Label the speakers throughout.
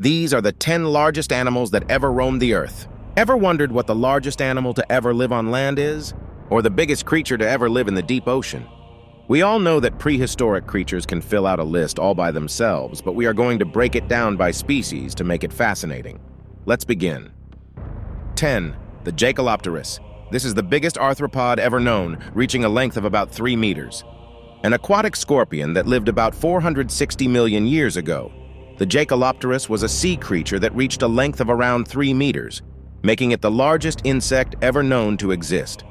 Speaker 1: These are the 10 largest animals that ever roamed the earth. Ever wondered what the largest animal to ever live on land is? Or the biggest creature to ever live in the deep ocean? We all know that prehistoric creatures can fill out a list all by themselves, but we are going to break it down by species to make it fascinating. Let's begin. 10. The Jabalopus. This is the biggest arthropod ever known, reaching a length of about 3 meters. An aquatic scorpion that lived about 460 million years ago. The Jabalopus was a sea creature that reached a length of around 3 meters, making it the largest insect ever known to exist.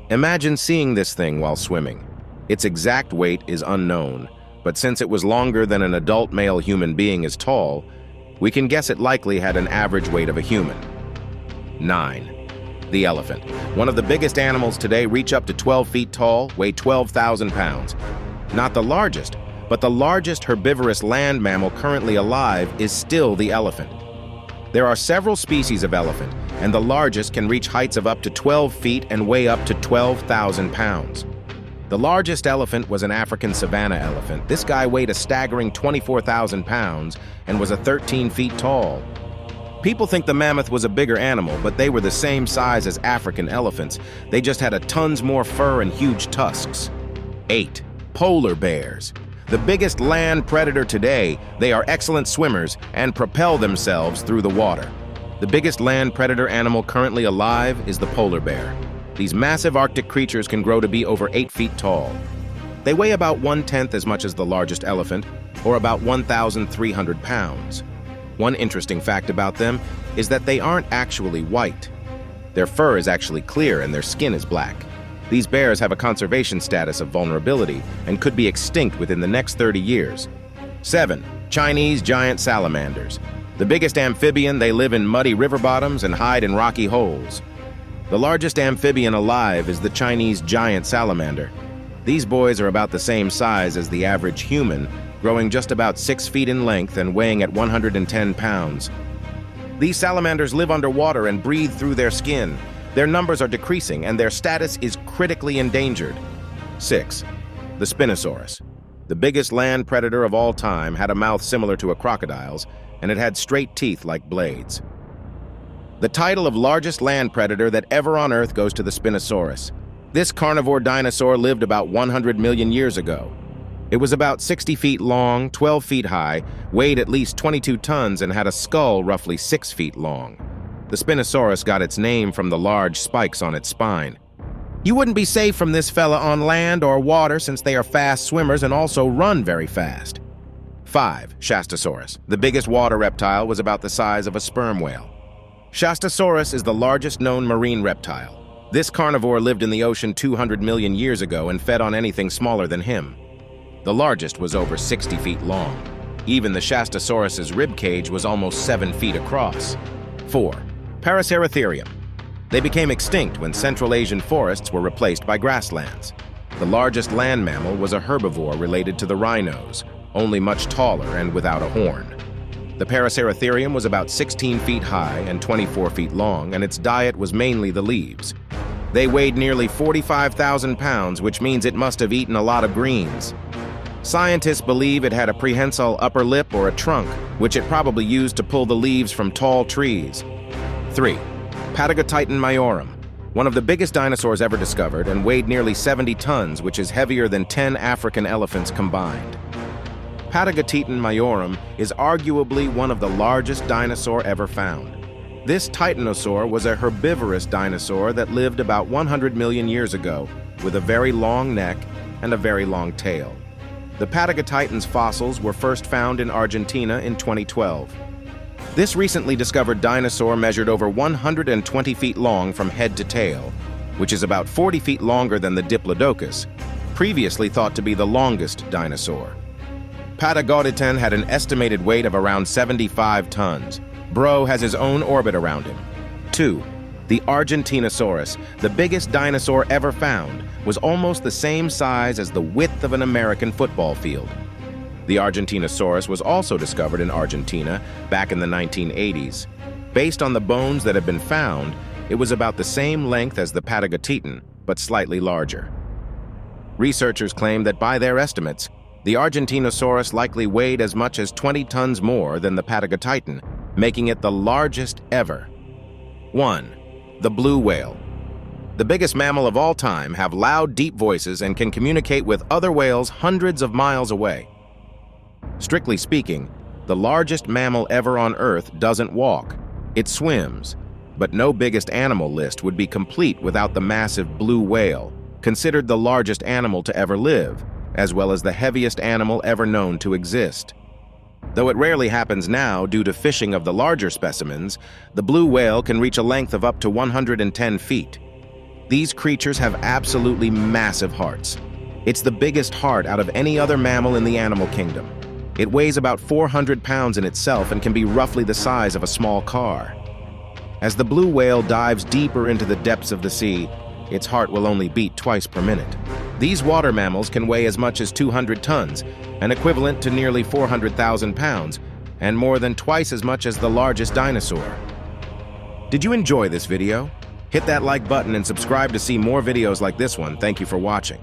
Speaker 1: Imagine seeing this thing while swimming. Its exact weight is unknown, but since it was longer than an adult male human being is tall, we can guess it likely had an average weight of a human. 9. The elephant. One of the biggest animals today, reach up to 12 feet tall, weigh 12,000 pounds. Not the largest, but the largest herbivorous land mammal currently alive is still the elephant. There are several species of elephant, and the largest can reach heights of up to 12 feet and weigh up to 12,000 pounds. The largest elephant was an African savanna elephant. This guy weighed a staggering 24,000 pounds and was 13 feet tall. People think the mammoth was a bigger animal, but they were the same size as African elephants. They just had tons more fur and huge tusks. 8. Polar bears. The biggest land predator today, they are excellent swimmers and propel themselves through the water. The biggest land predator animal currently alive is the polar bear. These massive Arctic creatures can grow to be over 8 feet tall. They weigh about 1/10 as much as the largest elephant, or about 1,300 pounds. One interesting fact about them is that they aren't actually white. Their fur is actually clear and their skin is black. These bears have a conservation status of vulnerability and could be extinct within the next 30 years. 7. Chinese giant salamanders. The biggest amphibian, they live in muddy river bottoms and hide in rocky holes. The largest amphibian alive is the Chinese giant salamander. These boys are about the same size as the average human, growing just about 6 feet in length and weighing at 110 pounds. These salamanders live underwater and breathe through their skin. Their numbers are decreasing and their status is critically endangered. 6. The Spinosaurus. The biggest land predator of all time, had a mouth similar to a crocodile's, and it had straight teeth like blades. The title of largest land predator that ever on Earth goes to the Spinosaurus. This carnivore dinosaur lived about 100 million years ago. It was about 60 feet long, 12 feet high, weighed at least 22 tons, and had a skull roughly 6 feet long. The Spinosaurus got its name from the large spikes on its spine. You wouldn't be safe from this fella on land or water since they are fast swimmers and also run very fast. 5. Shastasaurus. The biggest water reptile was about the size of a sperm whale. Shastasaurus is the largest known marine reptile. This carnivore lived in the ocean 200 million years ago and fed on anything smaller than him. The largest was over 60 feet long. Even the Shastasaurus's rib cage was almost 7 feet across. 4. Parasaurtheum. They became extinct when Central Asian forests were replaced by grasslands. The largest land mammal was a herbivore related to the rhinos, only much taller and without a horn. The Parasaurtheum was about 16 feet high and 24 feet long, and its diet was mainly the leaves. They weighed nearly 45,000 pounds, which means it must have eaten a lot of greens. Scientists believe it had a prehensile upper lip or a trunk, which it probably used to pull the leaves from tall trees. 3. Patagonian Titanum. One of the biggest dinosaurs ever discovered and weighed nearly 70 tons, which is heavier than 10 African elephants combined. Patagonian Titanum is arguably one of the largest dinosaur ever found. This titanosaur was a herbivorous dinosaur that lived about 100 million years ago, with a very long neck and a very long tail. The Patagonian's fossils were first found in Argentina in 2012. This recently discovered dinosaur measured over 120 feet long from head to tail, which is about 40 feet longer than the Diplodocus, previously thought to be the longest dinosaur. Patagonian had an estimated weight of around 75 tons. Bro has his own orbit around him. 2. The Argentinosaurus, the biggest dinosaur ever found, was almost the same size as the width of an American football field. The Argentinosaurus was also discovered in Argentina back in the 1980s. Based on the bones that have been found, it was about the same length as the Patagonian, but slightly larger. Researchers claim that by their estimates, the Argentinosaurus likely weighed as much as 20 tons more than the Patagonian, making it the largest ever. 1. The blue whale. The biggest mammal of all time have loud, deep voices and can communicate with other whales hundreds of miles away. Strictly speaking, the largest mammal ever on Earth doesn't walk, it swims. But no biggest animal list would be complete without the massive blue whale, considered the largest animal to ever live, as well as the heaviest animal ever known to exist. Though it rarely happens now due to fishing of the larger specimens, the blue whale can reach a length of up to 110 feet. These creatures have absolutely massive hearts. It's the biggest heart out of any other mammal in the animal kingdom. It weighs about 400 pounds in itself and can be roughly the size of a small car. As the blue whale dives deeper into the depths of the sea, its heart will only beat twice per minute. These water mammals can weigh as much as 200 tons, an equivalent to nearly 400,000 pounds, and more than twice as much as the largest dinosaur. Did you enjoy this video? Hit that like button and subscribe to see more videos like this one. Thank you for watching.